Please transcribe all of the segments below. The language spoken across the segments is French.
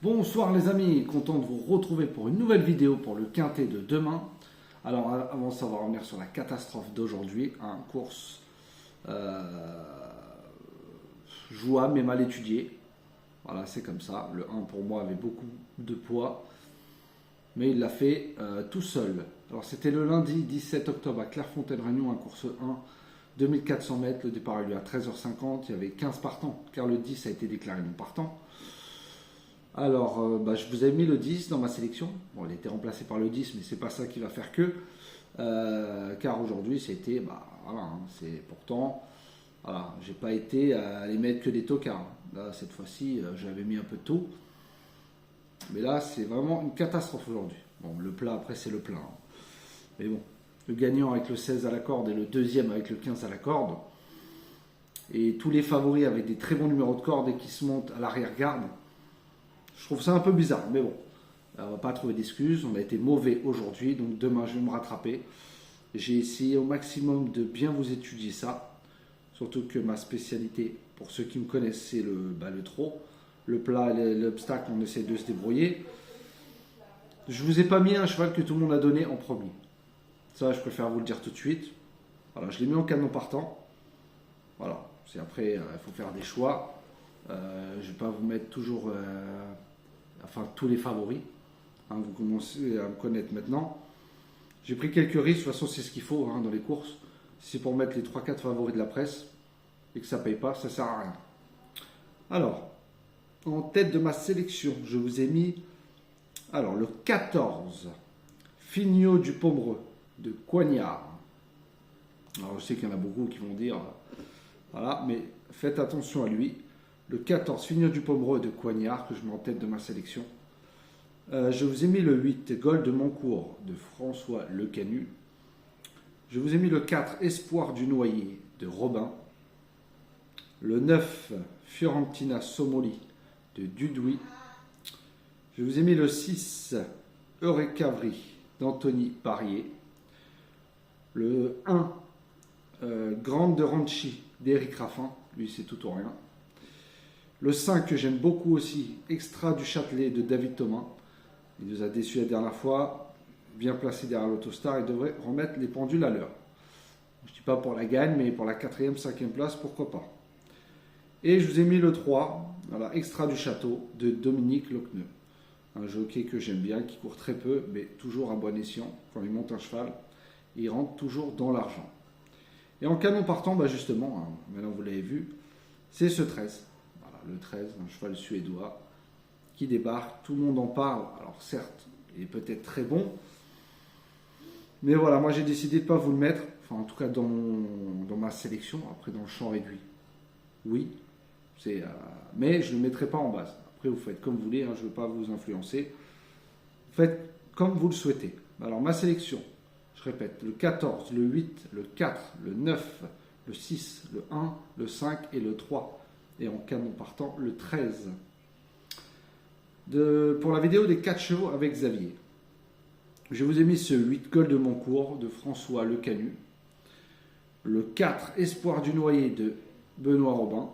Bonsoir les amis, content de vous retrouver pour une nouvelle vidéo pour le quintet de demain. Alors avant ça, on va revenir sur la catastrophe d'aujourd'hui, course jouable mais mal étudiée. Voilà, c'est comme ça. Le 1 pour moi avait beaucoup de poids, mais il l'a fait tout seul. Alors c'était le lundi 17 octobre à Clairefontaine-Réunion, course 1, 2400 mètres. Le départ a eu lieu à 13h50, il y avait 15 partants, car le 10 a été déclaré non partant. Alors, je vous ai mis le 10 dans ma sélection. Bon, il a été remplacé par le 10, mais c'est pas ça qui va faire que. Car aujourd'hui, c'était, c'est pourtant, voilà, j'ai pas été à aller mettre que des tocards. Là, cette fois-ci, j'avais mis un peu de tout. Mais là, c'est vraiment une catastrophe aujourd'hui. Bon, le plat, après, c'est le plat. Mais bon, le gagnant avec le 16 à la corde et le deuxième avec le 15 à la corde. Et tous les favoris avec des très bons numéros de corde et qui se montent à l'arrière-garde. Je trouve ça un peu bizarre, mais bon, on ne va pas trouver d'excuses. On a été mauvais aujourd'hui, donc demain je vais me rattraper. J'ai essayé au maximum de bien vous étudier ça. Surtout que ma spécialité, pour ceux qui me connaissent, c'est le trot. Le plat et l'obstacle, on essaie de se débrouiller. Je ne vous ai pas mis un cheval que tout le monde a donné en premier. Ça, je préfère vous le dire tout de suite. Voilà, je l'ai mis en canon partant. Voilà, c'est après, il faut faire des choix. Je ne vais pas vous mettre toujours... tous les favoris. Vous commencez à me connaître maintenant. J'ai pris quelques risques, de toute façon c'est ce qu'il faut dans les courses. Si c'est pour mettre les 3-4 favoris de la presse et que ça ne paye pas, ça ne sert à rien. Alors, en tête de ma sélection, je vous ai mis le 14, Fignot du Pomereux de Coignard. Alors je sais qu'il y en a beaucoup qui vont dire, voilà, mais faites attention à lui. Le 14, Fignot du Pomereux de Coignard, que je mets en tête de ma sélection. Je vous ai mis le 8, Gold de Moncourt de François Lecanu. Je vous ai mis le 4, Espoir du Noyer de Robin. Le 9, Fiorentina Somoli de Dudouis. Je vous ai mis le 6, Eurecavri d'Anthony Parier. Le 1, Grande de Ranchi d'Éric Raffin. Lui, c'est tout ou rien. Le 5 que j'aime beaucoup aussi, Extra du Châtelet de David Thomas. Il nous a déçus la dernière fois, bien placé derrière l'Autostar, il devrait remettre les pendules à l'heure. Je ne dis pas pour la gagne, mais pour la 4e, 5e place, pourquoi pas. Et je vous ai mis le 3, Extra du Château de Dominique Locneux. Un jockey que j'aime bien, qui court très peu, mais toujours à bon escient. Quand il monte un cheval, il rentre toujours dans l'argent. Et en canon partant, justement, maintenant vous l'avez vu, c'est ce 13. Le 13, un cheval suédois qui débarque, tout le monde en parle. Alors certes, il est peut-être très bon, mais voilà, moi j'ai décidé de ne pas vous le mettre, en tout cas dans ma sélection, après dans le champ réduit. Oui, mais je ne le mettrai pas en base. Après vous faites comme vous voulez, je ne veux pas vous influencer. Faites comme vous le souhaitez. Alors ma sélection, je répète, le 14, le 8, le 4, le 9, le 6, le 1, le 5 et le 3. Et en canon partant, le 13. Pour la vidéo des 4 chevaux avec Xavier. Je vous ai mis ce 8 Gold de Moncourt de François Lecanu. Le 4 Espoir du Noyer de Benoît Robin.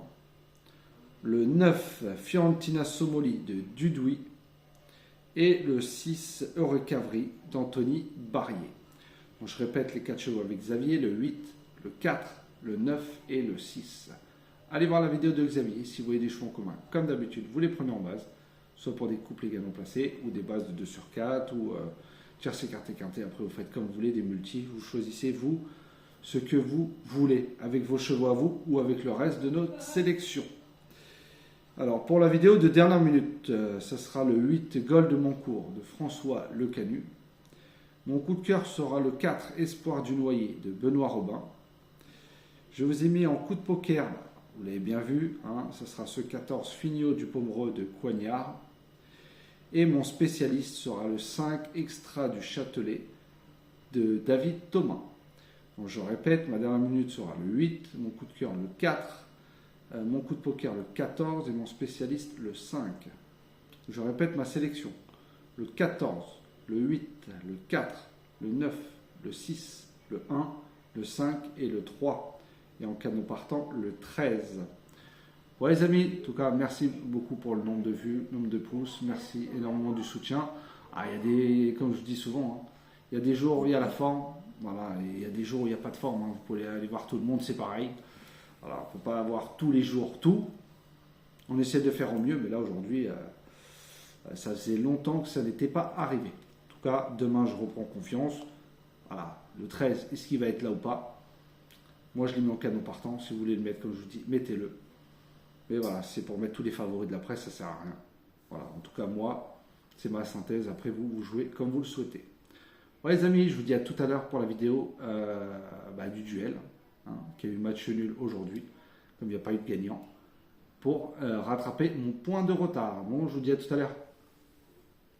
Le 9 Fiorentina Somoli de Dudouis. Et le 6 Eurecavri d'Anthony Barrier. Donc, je répète les 4 chevaux avec Xavier, le 8, le 4, le 9 et le 6. Allez voir la vidéo de Xavier si vous voyez des chevaux en commun. Comme d'habitude, vous les prenez en base, soit pour des couples également placés, ou des bases de 2 sur 4, ou tiercé, quarté, quinté. Après, vous faites comme vous voulez, des multis. Vous choisissez, vous, ce que vous voulez, avec vos chevaux à vous, ou avec le reste de notre sélection. Alors, pour la vidéo de dernière minute, ce sera le 8 Gold de Moncourt de François Lecanu. Mon coup de cœur sera le 4 Espoir du Noyer de Benoît Robin. Je vous ai mis en coup de poker, vous l'avez bien vu, ce sera ce 14 Fignot du Pomereux de Coignard. Et mon spécialiste sera le 5 Extra du Châtelet de David Thomas. Donc je répète, ma dernière minute sera le 8, mon coup de cœur le 4, mon coup de poker le 14 et mon spécialiste le 5. Je répète ma sélection, le 14, le 8, le 4, le 9, le 6, le 1, le 5 et le 3. Et en canon partant, le 13. Bon les amis, en tout cas, merci beaucoup pour le nombre de vues, nombre de pouces, merci énormément du soutien. Ah, il y a des, comme je dis souvent, hein, il y a des jours où il y a la forme, voilà, et il y a des jours où il n'y a pas de forme. Hein. Vous pouvez aller voir tout le monde, c'est pareil. Voilà, on ne peut pas avoir tous les jours tout. On essaie de faire au mieux, mais là aujourd'hui, ça faisait longtemps que ça n'était pas arrivé. En tout cas, demain, je reprends confiance. Voilà, le 13, est-ce qu'il va être là ou pas? Moi, je l'ai mis en canon partant. Si vous voulez le mettre, comme je vous dis, mettez-le. Mais voilà, c'est pour mettre tous les favoris de la presse, ça sert à rien. Voilà, en tout cas, moi, c'est ma synthèse. Après, vous jouez comme vous le souhaitez. Ouais, les amis, je vous dis à tout à l'heure pour la vidéo du duel, hein, qui a eu match nul aujourd'hui, comme il n'y a pas eu de gagnant, pour rattraper mon point de retard. Bon, je vous dis à tout à l'heure.